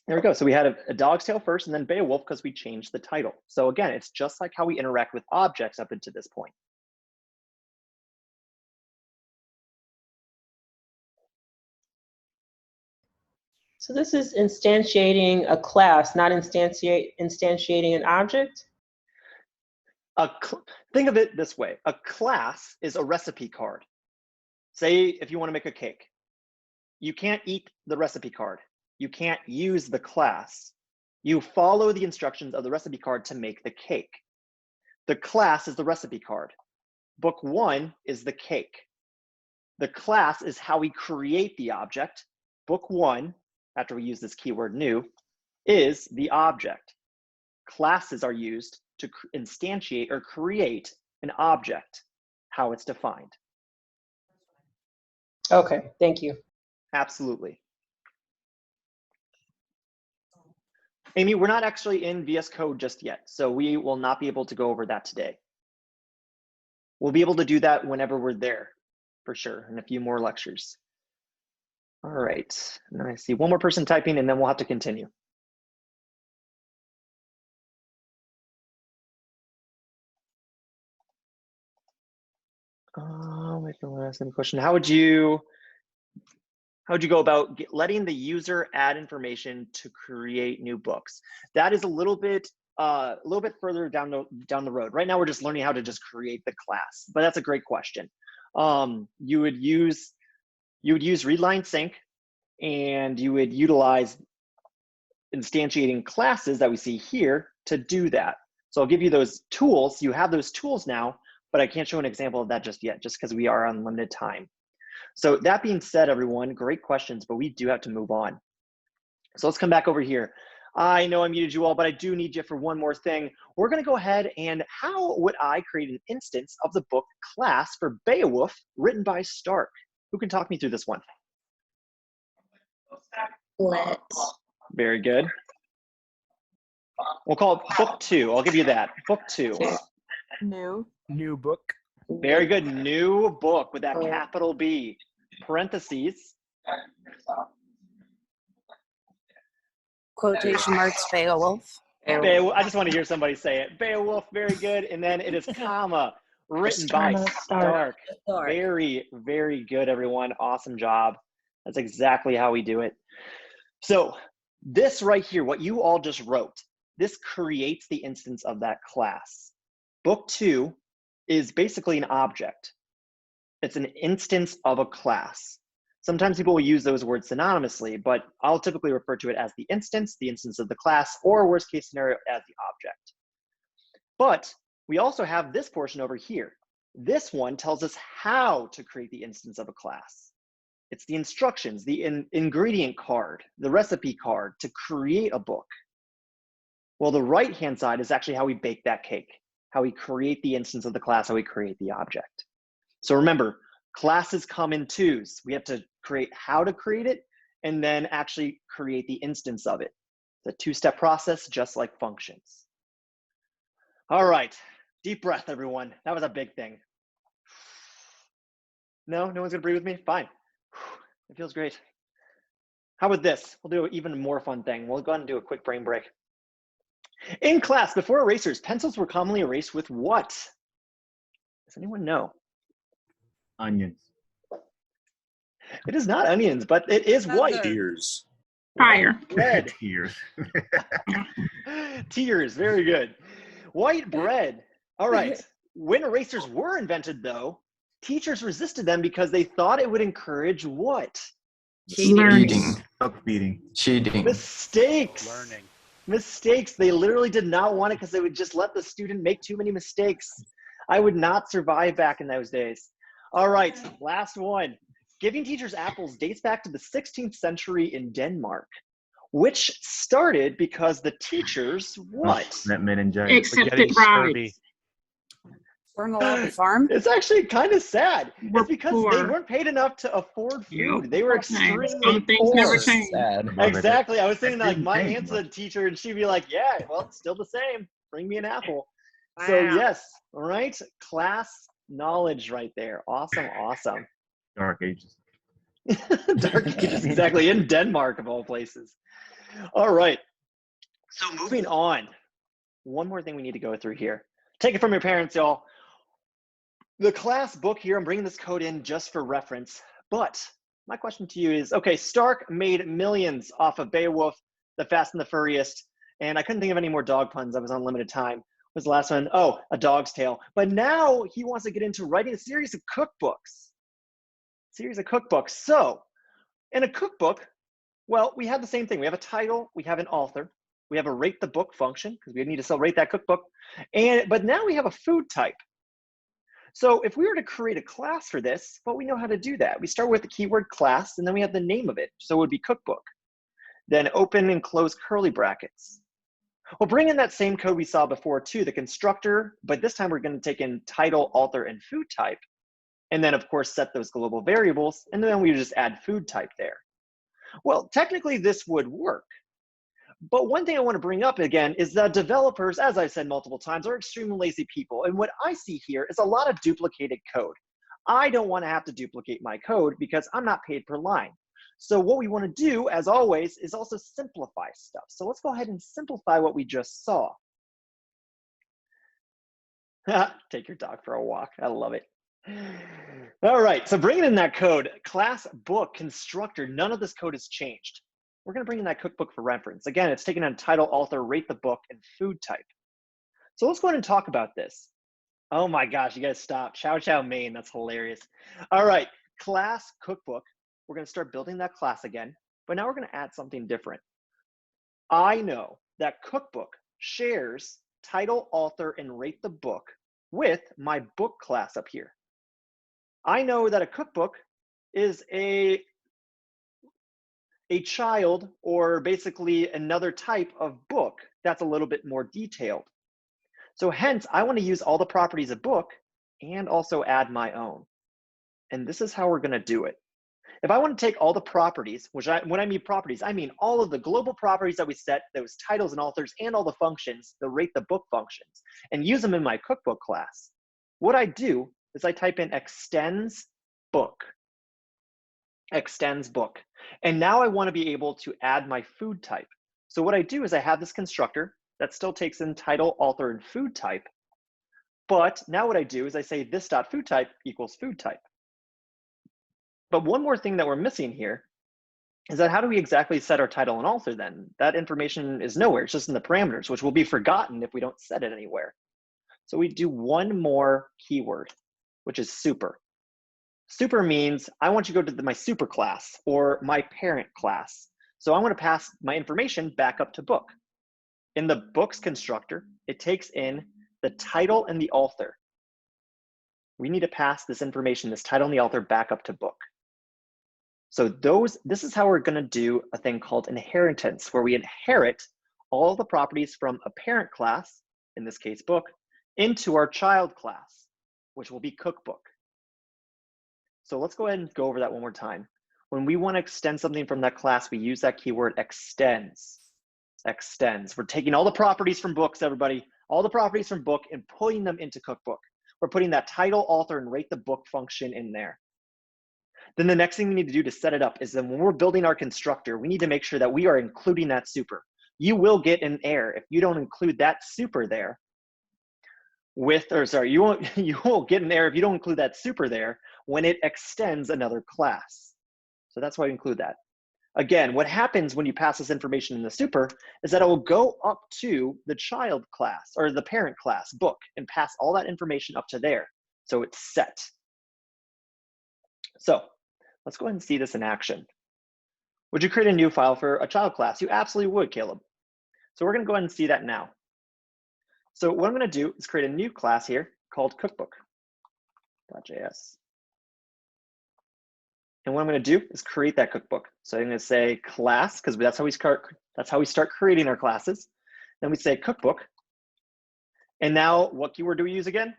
There we go. So we had a dog's tail first and then Beowulf because we changed the title. So again, it's just like how we interact with objects up until this point. So this is instantiating a class, not instantiating an object? Think of it this way. A class is a recipe card. Say if you want to make a cake. You can't eat the recipe card. You can't use the class. You follow the instructions of the recipe card to make the cake. The class is the recipe card. Book 1 is the cake. The class is how we create the object. Book 1, after we use this keyword new, is the object. Classes are used to instantiate or create an object, how it's defined. Okay, thank you. Absolutely. Amy, we're not actually in VS Code just yet, so we will not be able to go over that today. We'll be able to do that whenever we're there, for sure, in a few more lectures. All right, now I see one more person typing and then we'll have to continue. Wait for the last question. How would you go about letting the user add information to create new books? That is a little bit further down the road. Right now, we're just learning how to just create the class, but that's a great question. You would use readline sync, and you would utilize instantiating classes that we see here to do that. So I'll give you those tools. You have those tools now, but I can't show an example of that just yet, just because we are on limited time. So that being said, everyone, great questions, but we do have to move on. So let's come back over here. I know I muted you all, but I do need you for one more thing. We're gonna go ahead and how would I create an instance of the book class for Beowulf written by Stark? Who can talk me through this one? Let's. Very good. We'll call it book 2. I'll give you that. Book 2. New book. Very good. New book with that capital B. Parentheses. Quotation marks Beowulf. I just want to hear somebody say it. Beowulf, very good. And then it is comma, written by Stark. Very, very good, everyone. Awesome job. That's exactly how we do it. So this right here, what you all just wrote, this creates the instance of that class. Book 2 is basically an object. It's an instance of a class. Sometimes people will use those words synonymously, but I'll typically refer to it as the instance of the class, or worst case scenario as the object. But we also have this portion over here. This one tells us how to create the instance of a class. It's the instructions, the ingredient card, the recipe card to create a book. Well, the right-hand side is actually how we bake that cake, how we create the instance of the class, how we create the object. So remember, classes come in twos. We have to create how to create it and then actually create the instance of it. It's a two-step process, just like functions. All right, deep breath, everyone. That was a big thing. No one's gonna breathe with me? Fine. It feels great. How about this? We'll do an even more fun thing. We'll go ahead and do a quick brain break. In class, before erasers, pencils were commonly erased with what? Does anyone know? Onions. It is not onions, but it is white. Tears. Fire. Red. Tears. Tears, very good. White bread. All right. When erasers were invented, though, teachers resisted them because they thought it would encourage what? Cheating. Book beating. Cheating. Mistakes. Learning. Mistakes. They literally did not want it because they would just let the student make too many mistakes. I would not survive back in those days. All right, last one. Giving teachers apples dates back to the 16th century in Denmark, which started because the teachers, what? That meningitis. Accepted bribes. Weren't allowed to farm. It's actually kind of sad. It's because poor. they weren't paid enough to afford food. They were extremely Some things poor. never change. Sad. Exactly. I was thinking like my didn't aunt's change a teacher and she'd be like, yeah, well, it's still the same. Bring me an apple. So yes, all right, class knowledge right there. Awesome, awesome. Dark Ages. Dark Ages, exactly, in Denmark of all places. All right, so moving on. One more thing we need to go through here. Take it from your parents, y'all. The class book here, I'm bringing this code in just for reference, but my question to you is, okay, Stark made millions off of Beowulf, The Fast and the Furriest, and I couldn't think of any more dog puns. I was on limited time. What was the last one? Oh, A Dog's Tale. But now he wants to get into writing a series of cookbooks. So, in a cookbook, well, we have the same thing. We have a title, we have an author, we have a rate the book function, because we need to still rate that cookbook, but now we have a food type. So if we were to create a class for this, well, we know how to do that. We start with the keyword class, and then we have the name of it. So it would be cookbook. Then open and close curly brackets. We'll bring in that same code we saw before too, the constructor, but this time we're going to take in title, author, and food type. And then of course set those global variables, and then we just add food type there. Well, technically this would work. But one thing I want to bring up again is that developers, as I've said multiple times, are extremely lazy people. And what I see here is a lot of duplicated code. I don't want to have to duplicate my code because I'm not paid per line. So what we want to do, as always, is also simplify stuff. So let's go ahead and simplify what we just saw. Take your dog for a walk. I love it. All right, so bringing in that code, class, book, constructor, none of this code has changed. We're going to bring in that cookbook for reference. Again, it's taken on title, author, rate the book, and food type. So let's go ahead and talk about this. Oh my gosh, you guys stop. Chow Chow Maine, that's hilarious. All right, class, cookbook. We're going to start building that class again, but now we're going to add something different. I know that cookbook shares title, author, and rate the book with my book class up here. I know that a cookbook is a child, or basically another type of book that's a little bit more detailed. So hence, I want to use all the properties of book and also add my own. And this is how we're going to do it. If I want to take all the properties, when I mean properties, I mean all of the global properties that we set, those titles and authors, and all the functions, the rate the book functions, and use them in my cookbook class, what I do is I type in extends book. Extends book. And now I want to be able to add my food type. So what I do is I have this constructor that still takes in title, author, and food type. But now what I do is I say this.food type equals food type. But one more thing that we're missing here is that how do we exactly set our title and author then? That information is nowhere, it's just in the parameters, which will be forgotten if we don't set it anywhere. So we do one more keyword, which is super. Super means I want you to go to my super class or my parent class. So I want to pass my information back up to book. In the books constructor, it takes in the title and the author. We need to pass this information, this title and the author, back up to book. So this is how we're going to do a thing called inheritance, where we inherit all the properties from a parent class, in this case book, into our child class, which will be cookbook. So let's go ahead and go over that one more time. When we want to extend something from that class, we use that keyword extends. Extends. We're taking all the properties from books, everybody, all the properties from book and putting them into cookbook. We're putting that title, author, and rate the book function in there. Then the next thing we need to do to set it up is then when we're building our constructor, we need to make sure that we are including that super. You will get an error if you don't include that super there you won't get an error if you don't include that super there when it extends another class. So that's why we include that. Again, what happens when you pass this information in the super is that it will go up to the child class or the parent class book and pass all that information up to there. So it's set. So let's go ahead and see this in action. Would you create a new file for a child class? You absolutely would, Caleb. So we're going to go ahead and see that now. So what I'm going to do is create a new class here called cookbook.js. And what I'm going to do is create that cookbook. So I'm going to say class, because that's how we start creating our classes. Then we say cookbook. And now what keyword do we use again?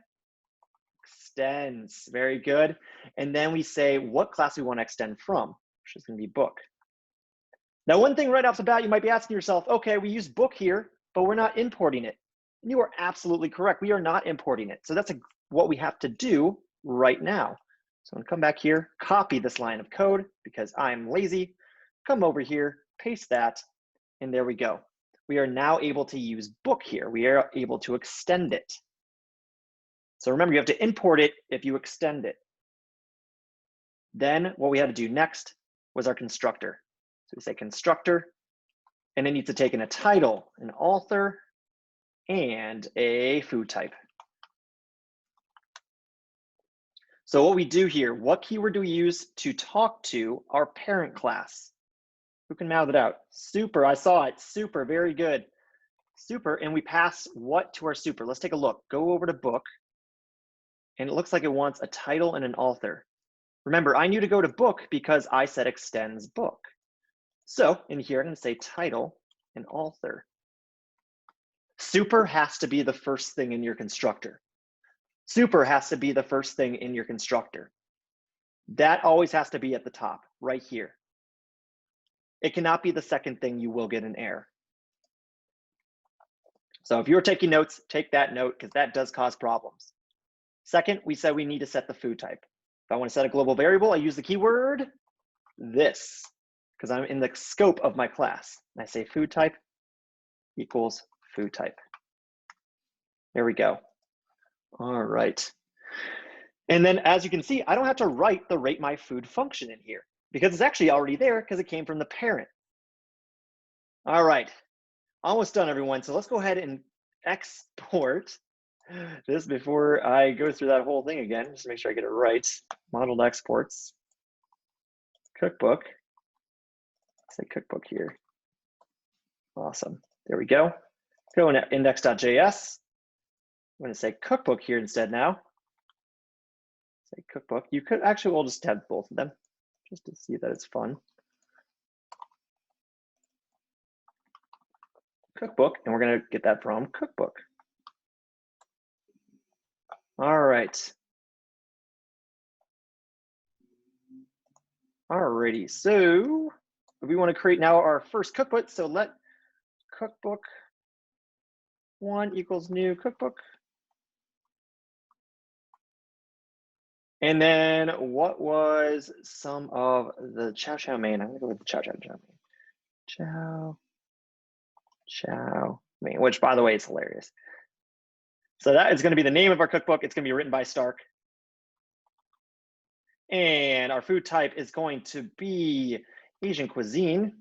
Extends. Very good. And then we say what class we want to extend from, which is going to be book. Now, one thing right off the bat, you might be asking yourself, okay, we use book here, but we're not importing it. You are absolutely correct. We are not importing it. So that's what we have to do right now. So I'm gonna come back here, copy this line of code because I'm lazy, come over here, paste that, and there we go. We are now able to use book here. We are able to extend it. So remember, you have to import it if you extend it. Then what we had to do next was our constructor. So we say constructor, and it needs to take in a title, an author, and a food type. So what we do here, what keyword do we use to talk to our parent class? Who can mouth it out? Super, I saw it, super, very good. Super, and we pass what to our super? Let's take a look. Go over to book, and it looks like it wants a title and an author. Remember, I knew to go to book because I said extends book. So in here, I'm gonna say title and author. Super has to be the first thing in your constructor. Super has to be the first thing in your constructor. That always has to be at the top, right here. It cannot be the second thing, you will get an error. So if you're taking notes, take that note because that does cause problems. Second, we said we need to set the food type. If I want to set a global variable, I use the keyword this because I'm in the scope of my class. And I say food type equals food type. There we go. All right. And then as you can see, I don't have to write the rate my food function in here because it's actually already there because it came from the parent. All right, almost done everyone. So let's go ahead and export this before I go through that whole thing again, just to make sure I get it right. Modeled exports, cookbook. Let's say cookbook here. Awesome, there we go. Go in index.js. I'm gonna say cookbook here instead now. Say cookbook. You could actually, we'll just have both of them just to see that it's fun. Cookbook, and we're gonna get that from cookbook. All right. Alrighty, so we want to create now our first cookbook. So let cookbook 1 equals new cookbook. And then what was some of the chow chow mein? I'm gonna go with the chow chow chow mein. Chow chow mein, which by the way is hilarious. So that is gonna be the name of our cookbook. It's gonna be written by Stark. And our food type is going to be Asian cuisine.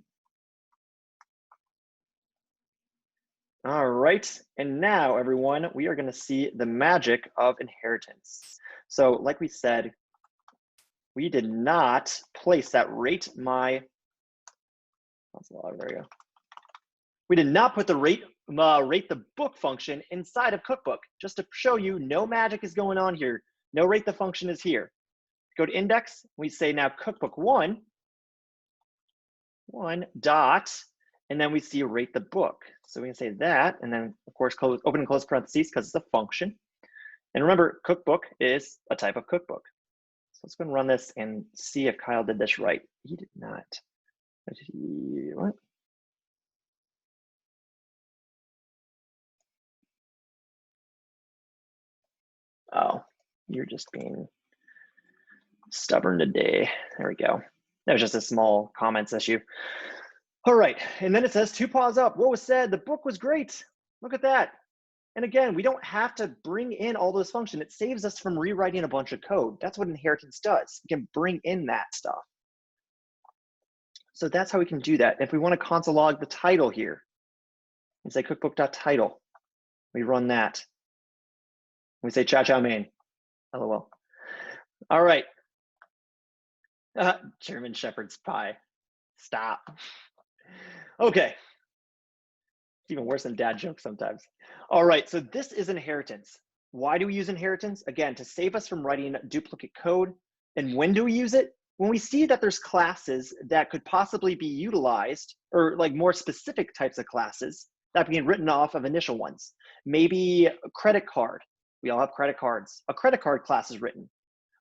All right, and now everyone, we are gonna see the magic of inheritance. So like we said, we did not place that rate my, that's a lot, there we go. We did not put the rate the book function inside of cookbook, just to show you no magic is going on here. No rate the function is here. Go to index, we say now cookbook 1 dot, and then we see rate the book. So we can say that, and then of course close, open and close parentheses because it's a function. And remember, cookbook is a type of cookbook. So let's go and run this and see if Kyle did this right. He did not. What? Oh, you're just being stubborn today. There we go. That was just a small comments issue. All right, and then it says 2 paws up. What was said? The book was great. Look at that. And again, we don't have to bring in all those functions. It saves us from rewriting a bunch of code. That's what inheritance does. We can bring in that stuff. So that's how we can do that. If we want to console log the title here, we say cookbook.title. We run that. We say chow chow mein. LOL. All right. German shepherd's pie. Stop. Okay. It's even worse than dad jokes sometimes. All right, so this is inheritance. Why do we use inheritance? Again, to save us from writing duplicate code. And when do we use it? When we see that there's classes that could possibly be utilized, or like more specific types of classes that are being written off of initial ones. Maybe a credit card. We all have credit cards. A credit card class is written.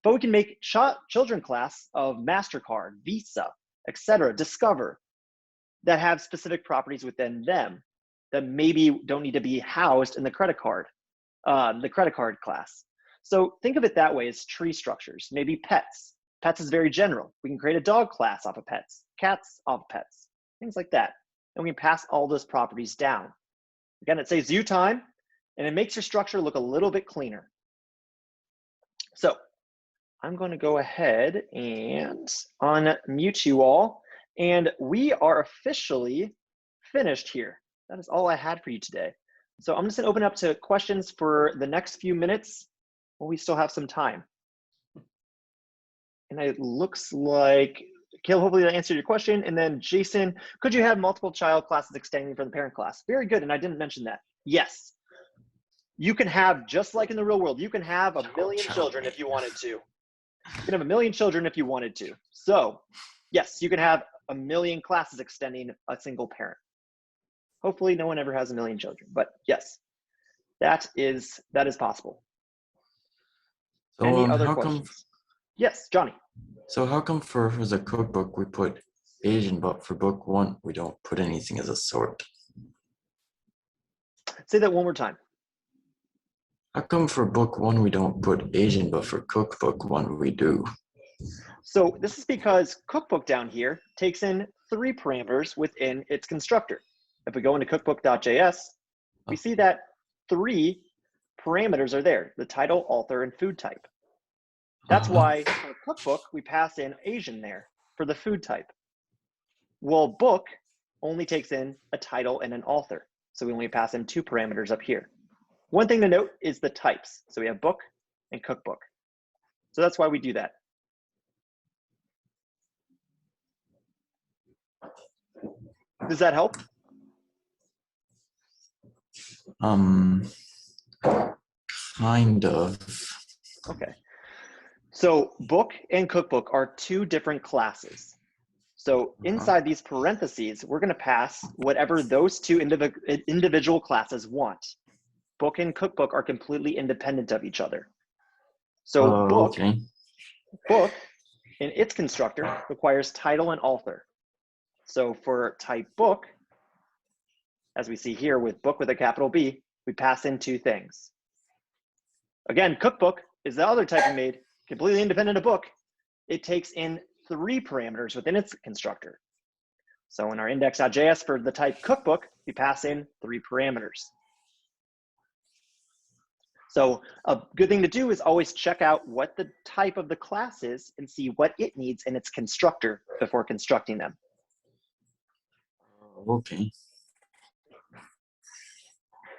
But we can make children class of MasterCard, Visa, etc., Discover, that have specific properties within them that maybe don't need to be housed in the credit card class. So think of it that way as tree structures, maybe pets. Pets is very general. We can create a dog class off of pets, cats off of pets, things like that. And we can pass all those properties down. Again, it saves you time and it makes your structure look a little bit cleaner. So I'm going to go ahead and unmute you all. And we are officially finished here. That is all I had for you today. So I'm just going to open up to questions for the next few minutes while we still have some time. And it looks like, Kale, hopefully that answered your question. And then Jason, could you have multiple child classes extending from the parent class? Very good, and I didn't mention that. Yes. You can have, just like in the real world, you can have a million children if you wanted to. You can have a million children if you wanted to. So yes, you can have a million classes extending a single parent. Hopefully no one ever has a million children, but yes, that is possible. So, Any other how questions? come, Yes, Johnny. so how come for the cookbook we put Asian, but for book 1 we don't put anything as a sort? Say that one more time. How come for book 1 we don't put Asian, but for cookbook 1 we do? So this is because cookbook down here takes in 3 parameters within its constructor. If we go into cookbook.js, we see that 3 parameters are there: the title, author, and food type. That's why for cookbook, we pass in Asian there for the food type. Well, book only takes in a title and an author. So we only pass in 2 parameters up here. One thing to note is the types. So we have book and cookbook. So that's why we do that. Does that help? Kind of. Okay. So book and cookbook are 2 different classes. So inside these parentheses, we're going to pass whatever those 2 individual classes want. Book and cookbook are completely independent of each other. So book in its constructor requires title and author. So for type book, as we see here with book with a capital B, we pass in 2 things. Again, cookbook is the other type we made, completely independent of book. It takes in 3 parameters within its constructor. So in our index.js for the type cookbook, we pass in 3 parameters. So a good thing to do is always check out what the type of the class is and see what it needs in its constructor before constructing them. Okay.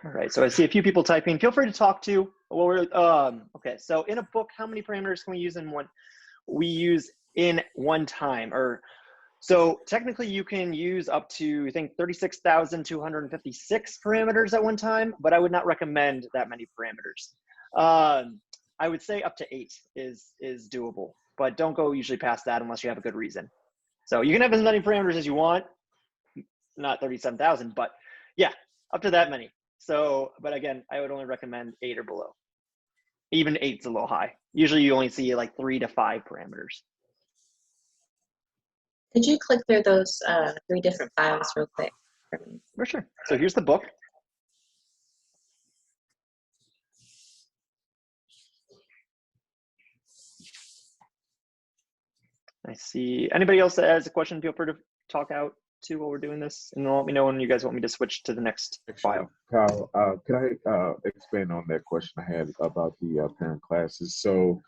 All right, so I see a few people typing. Feel free to talk to. Okay, so in a book, how many parameters can we use in one? We use in one time, so technically you can use up to, I think, 36,256 parameters at one time, but I would not recommend that many parameters. I would say up to 8 is doable, but don't go usually past that unless you have a good reason. So you can have as many parameters as you want, not 37,000, but yeah, up to that many. So, but again, I would only recommend 8 or below. Even 8's a little high. Usually you only see like 3 to 5 parameters. Could you click through those 3 different files real quick for me? For sure. So here's the book. I see. Anybody else that has a question, feel free to talk out too while we're doing this, and let me know when you guys want me to switch to the next file. Kyle, can I expand on that question I had about the parent classes? So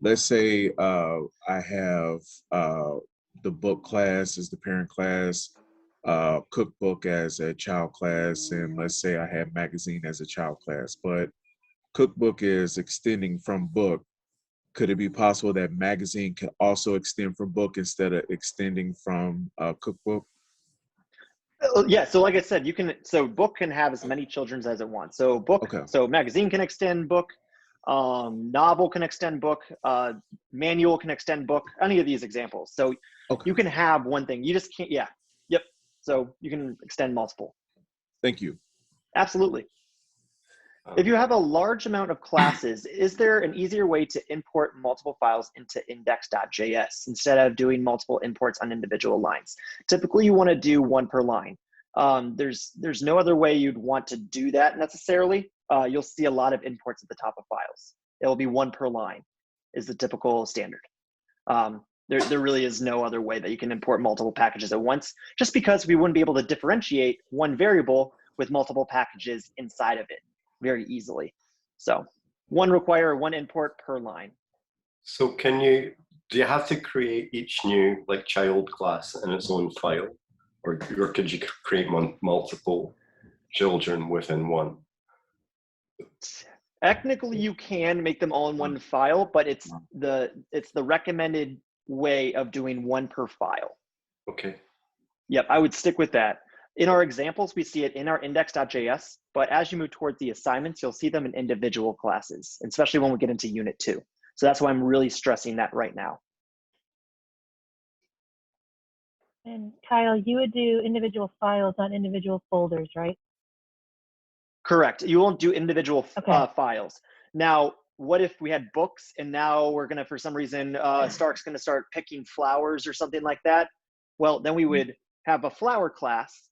let's say I have the book class as the parent class, cookbook as a child class, and let's say I have magazine as a child class, but cookbook is extending from book. Could it be possible that magazine can also extend from book instead of extending from cookbook? Yeah, so like I said, you can, so book can have as many children as it wants. So book, so magazine can extend book, novel can extend book, manual can extend book, any of these examples. So you can have one thing, you just can't, yep. So you can extend multiple. Thank you. Absolutely. If you have a large amount of classes, is there an easier way to import multiple files into index.js instead of doing multiple imports on individual lines? Typically, you want to do 1 per line. There's no other way you'd want to do that necessarily. You'll see a lot of imports at the top of files. It will be one per line is the typical standard. There really is no other way that you can import multiple packages at once, just because we wouldn't be able to differentiate one variable with multiple packages inside of it very easily. So one require one import per line. So do you have to create each new like child class in its own file? Or could you create multiple children within one? Technically, you can make them all in one file, but it's the recommended way of doing one per file. Okay. Yep, I would stick with that. In our examples, we see it in our index.js, but as you move towards the assignments, you'll see them in individual classes, especially when we get into unit 2. So that's why I'm really stressing that right now. And Kyle, you would do individual files, not individual folders, right? Correct. You won't do individual files. Now, what if we had books and now we're going to, for some reason, Stark's going to start picking flowers or something like that? Well, then we would have a flower class,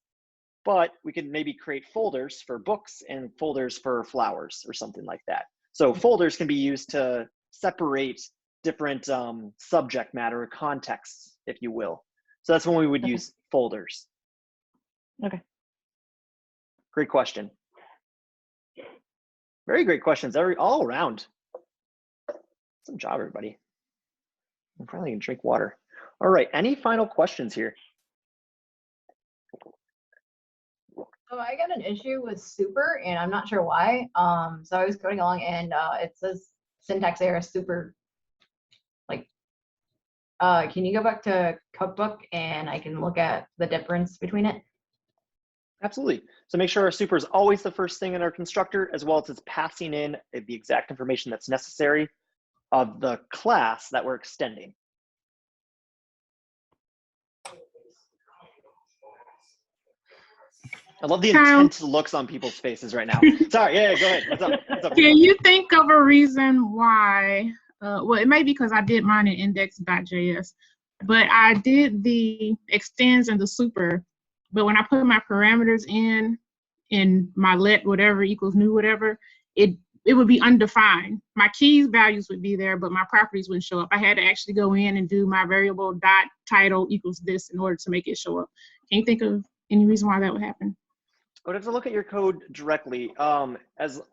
but we could maybe create folders for books and folders for flowers or something like that. So folders can be used to separate different subject matter or contexts, if you will. So that's when we would use folders. Okay. Great question. Very great questions all around. Good job, everybody. I'm finally gonna drink water. All right, any final questions here? So I got an issue with super, and I'm not sure why. So I was coding along, and it says syntax error super. Like, can you go back to cookbook, and I can look at the difference between it? Absolutely. So make sure our super is always the first thing in our constructor, as well as it's passing in the exact information that's necessary of the class that we're extending. I love the intense looks on people's faces right now. Sorry, yeah, go ahead. What's up? What's up? Can you think of a reason why? Well, it may be because I did mine in index.js, but I did the extends and the super. But when I put my parameters in my let whatever equals new whatever, it would be undefined. My keys values would be there, but my properties wouldn't show up. I had to actually go in and do my variable dot title equals this in order to make it show up. Can you think of any reason why that would happen? I would have to look at your code directly.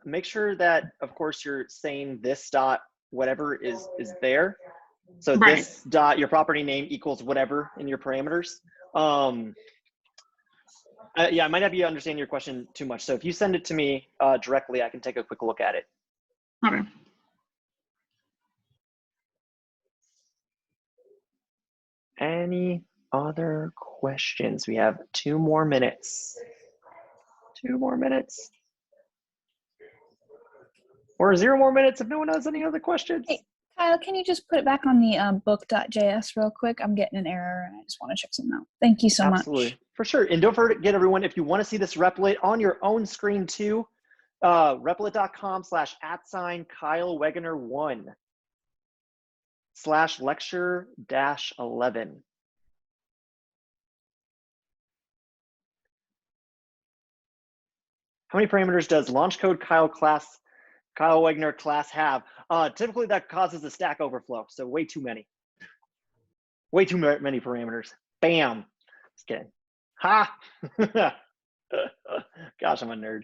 Make sure that, of course, you're saying this dot whatever is there. So right. This dot your property name equals whatever in your parameters. Yeah, I might not be understanding your question too much. So if you send it to me directly, I can take a quick look at it. Okay. Any other questions? We have 2 more minutes. 2 more minutes. Or 0 more minutes if no one has any other questions. Hey, Kyle, can you just put it back on the book.js real quick? I'm getting an error and I just want to check something out. Thank you so much. Absolutely. For sure. And don't forget, everyone, if you want to see this replit on your own screen too, replit.com/@Kyle Wegener 1/lecture-11. How many parameters does launch code Kyle Wegener class have? Typically that causes a Stack Overflow, so way too many. Way too many parameters. Bam. Just kidding. Ha! Gosh, I'm a nerd.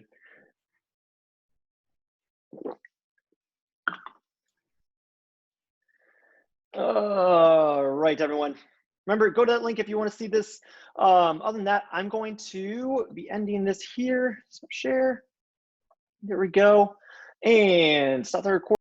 All right, everyone. Remember, go to that link if you want to see this. Other than that, I'm going to be ending this here. So share. There we go. And stop the recording.